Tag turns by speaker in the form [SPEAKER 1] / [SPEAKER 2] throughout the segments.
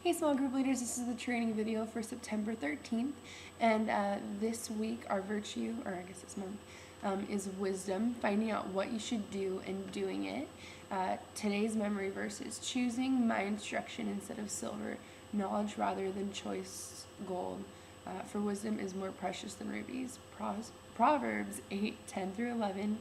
[SPEAKER 1] Hey small group leaders, this is the training video for September 13th, and this week our virtue, or I guess this month, is wisdom, finding out what you should do and doing it. Today's memory verse is choosing my instruction instead of silver, knowledge rather than choice gold, for wisdom is more precious than rubies. Proverbs 8:10 through 11,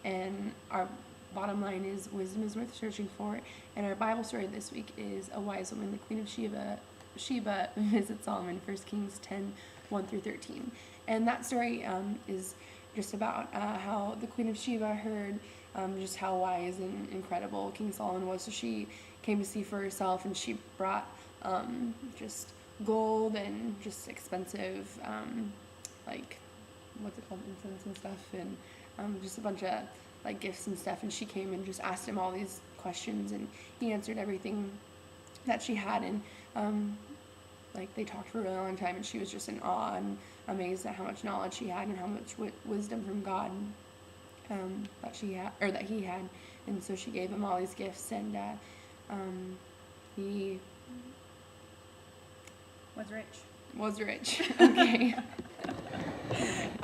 [SPEAKER 1] and our bottom line is wisdom is worth searching for. And our Bible story this week is a wise woman, the Queen of Sheba visits Solomon, 1 Kings 10:1 through 13. And that story is just about how the Queen of Sheba heard just how wise and incredible King Solomon was. So she came to see for herself, and she brought just gold and just expensive, like, what's it called, incense and stuff, and just a bunch of like gifts and stuff. And she came and just asked him all these questions, and he answered everything that she had. And like they talked for a really long time, and she was just in awe and amazed at how much knowledge she had and how much wisdom from God that she had, or that he had. And so she gave him all these gifts, and he was rich. Okay.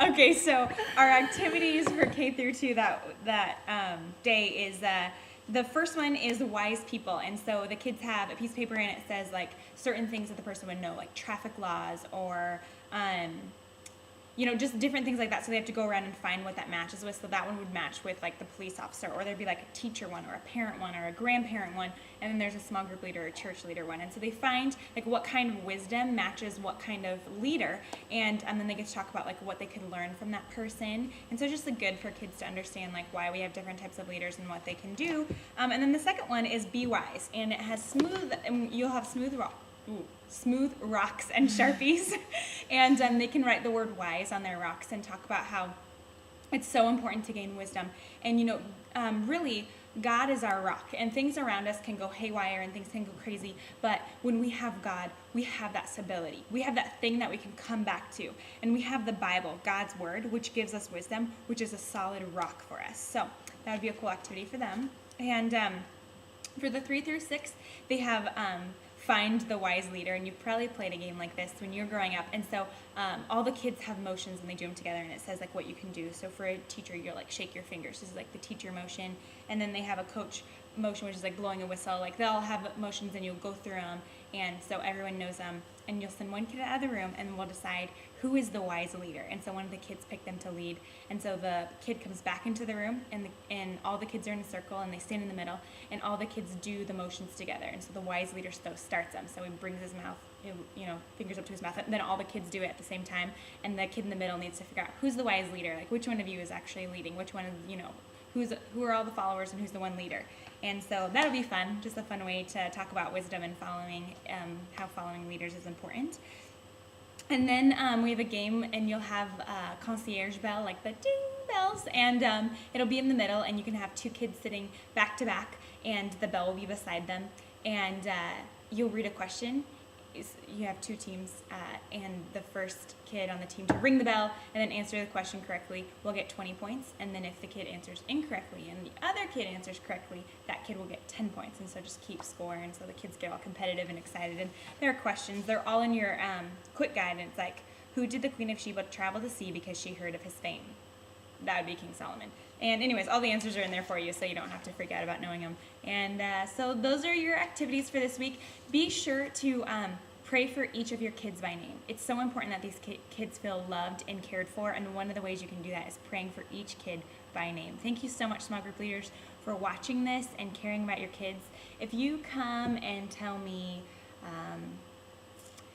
[SPEAKER 2] Okay, so our activities for K through 2 that day is the first one is wise people, and so the kids have a piece of paper and it says like certain things that the person would know, like traffic laws or just different things like that. So they have to go around and find what that matches with. So that one would match with like the police officer, or there'd be like a teacher one, or a parent one, or a grandparent one, and then there's a small group leader or church leader one. And so they find like what kind of wisdom matches what kind of leader, and then they get to talk about like what they could learn from that person. And so it's just good for kids to understand like why we have different types of leaders and what they can do. And then the second one is be wise, and it has you'll have smooth rocks and Sharpies, and they can write the word wise on their rocks and talk about how it's so important to gain wisdom. And really, God is our rock, and things around us can go haywire and things can go crazy, but when we have God, we have that stability. We have that thing that we can come back to, and we have the Bible, God's word, which gives us wisdom, which is a solid rock for us. So that would be a cool activity for them. And for the 3 through 6, they have find the wise leader, and you've probably played a game like this when you're growing up. And so all the kids have motions and they do them together, and it says like what you can do. So for a teacher, you're like shake your fingers. This is like the teacher motion. And then they have a coach motion, which is like blowing a whistle. Like they'll have motions and you'll go through them, and so everyone knows them. And you'll send one kid out of the room, and we'll decide who is the wise leader. And so one of the kids pick them to lead. And so the kid comes back into the room, and all the kids are in a circle, and they stand in the middle, and all the kids do the motions together. And so the wise leader starts them. So he brings his mouth, fingers up to his mouth, and then all the kids do it at the same time. And the kid in the middle needs to figure out who's the wise leader, like which one of you is actually leading, which one is, who are all the followers and who's the one leader. And so that'll be fun, just a fun way to talk about wisdom and following, how following leaders is important. And then we have a game, and you'll have a concierge bell, like the ding bells, and it'll be in the middle, and you can have 2 kids sitting back to back, and the bell will be beside them, and you'll read a question. You have 2 teams, and the first kid on the team to ring the bell and then answer the question correctly will get 20 points. And then if the kid answers incorrectly and the other kid answers correctly, that kid will get 10 points. And so just keep score, and so the kids get all competitive and excited. And there are questions. They're all in your quick guide, and it's like, who did the Queen of Sheba travel to see because she heard of his fame? That would be King Solomon. And anyways, all the answers are in there for you, so you don't have to freak out about knowing them. And so those are your activities for this week. Be sure to pray for each of your kids by name. It's so important that these kids feel loved and cared for, and one of the ways you can do that is praying for each kid by name. Thank you so much, small group leaders, for watching this and caring about your kids. If you come and tell me,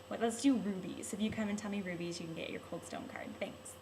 [SPEAKER 2] let's do rubies. If you come and tell me rubies, you can get your Cold Stone card. Thanks.